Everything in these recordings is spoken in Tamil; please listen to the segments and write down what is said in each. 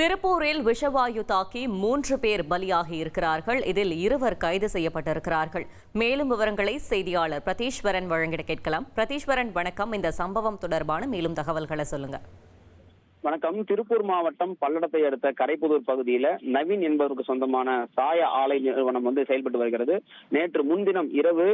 திருப்பூரில் விஷவாயு தாக்கி 3 பேர் பலியாகி இருக்கிறார்கள். இதில் 2 கைது செய்யப்பட்டிருக்கிறார்கள். மேலும் விவரங்களை செய்தியாளர் பிரதீஸ்வரன் வழங்கிட கேட்கலாம். பிரதீஸ்வரன், வணக்கம். இந்த சம்பவம் தொடர்பான மேலும் தகவல்களை சொல்லுங்க. வணக்கம். திருப்பூர் மாவட்டம் பல்லடத்தை அடுத்த கரைப்புதூர் பகுதியில நவீன் என்பவருக்கு சொந்தமான சாய ஆலை நிறுவனம் செயல்பட்டு வருகிறது. நேற்று முன்தினம் இரவு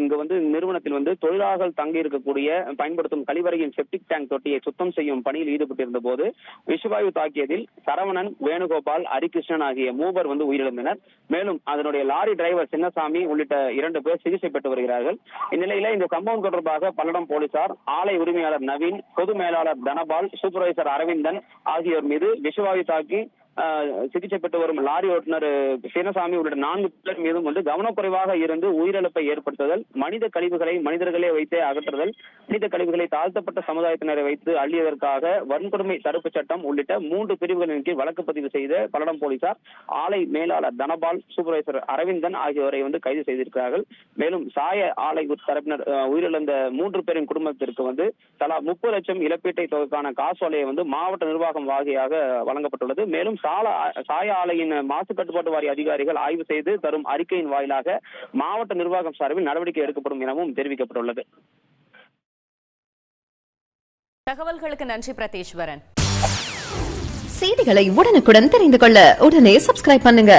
இங்க நிறுவனத்தில் தொழிலாளர்கள் தங்கி இருக்கக்கூடிய பயன்படுத்தும் கழிவறையின் செப்டிக் டேங்க் தொட்டியை சுத்தம் செய்யும் பணியில் ஈடுபட்டிருந்த போது விஷவாயு தாக்கியதில் சரவணன், வேணுகோபால், ஹரிகிருஷ்ணன் ஆகிய 3 உயிரிழந்தனர். மேலும் அதனுடைய லாரி டிரைவர் சின்னசாமி உள்ளிட்ட 2 பேர் சிகிச்சை பெற்று வருகிறார்கள். இந்நிலையில இந்த சம்பவம் தொடர்பாக பல்லடம் போலீசார் ஆலை உரிமையாளர் நவீன், பொது மேலாளர் தனபால், சூப்பர்வைசர் அரவிந்தன் ஆகியோர் மீது விஷவாயு தாக்கி சிகிச்சை பெற்று வரும் லாரி ஓட்டுநர் சின்னசாமி உள்ளிட்ட 4 பேர் மீதும் கவனக்குறைவாக இருந்து உயிரிழப்பை ஏற்படுத்துதல், மனித கழிவுகளை மனிதர்களே வைத்தே அகற்றுதல், மனித கழிவுகளை தாழ்த்தப்பட்ட சமுதாயத்தினரை வைத்து அள்ளியதற்காக வன்கொடுமை தடுப்பு சட்டம் உள்ளிட்ட 3 பிரிவுகளின் கீழ் வழக்கு பதிவு செய்த பல்லடம் போலீசார் ஆலை மேலாளர் தனபால், சூப்பர்வைசர் அரவிந்தன் ஆகியோரை கைது செய்திருக்கிறார்கள். மேலும் சாய ஆலை தரப்பினர் உயிரிழந்த 3 பேரின் குடும்பத்திற்கு தலா 30 லட்சம் இழப்பீட்டை தொகைக்கான காசோலையை மாவட்ட நிர்வாகம் வாரியாக வழங்கப்பட்டுள்ளது. மேலும் சாய ஆலையின் மாசு கட்டுப்பாட்டு வாரிய அதிகாரிகள் ஆய்வு செய்து தரும் அறிக்கையின் வாயிலாக மாவட்ட நிர்வாகம் சார்பில் நடவடிக்கை எடுக்கப்படும் எனவும் தெரிவிக்கப்பட்டுள்ளது. தகவல்களுக்கு நன்றி பிரதீஸ்வரன். செய்திகளை உடனுக்குடன் தெரிந்து கொள்ள உடனே சப்ஸ்கிரைப் பண்ணுங்க.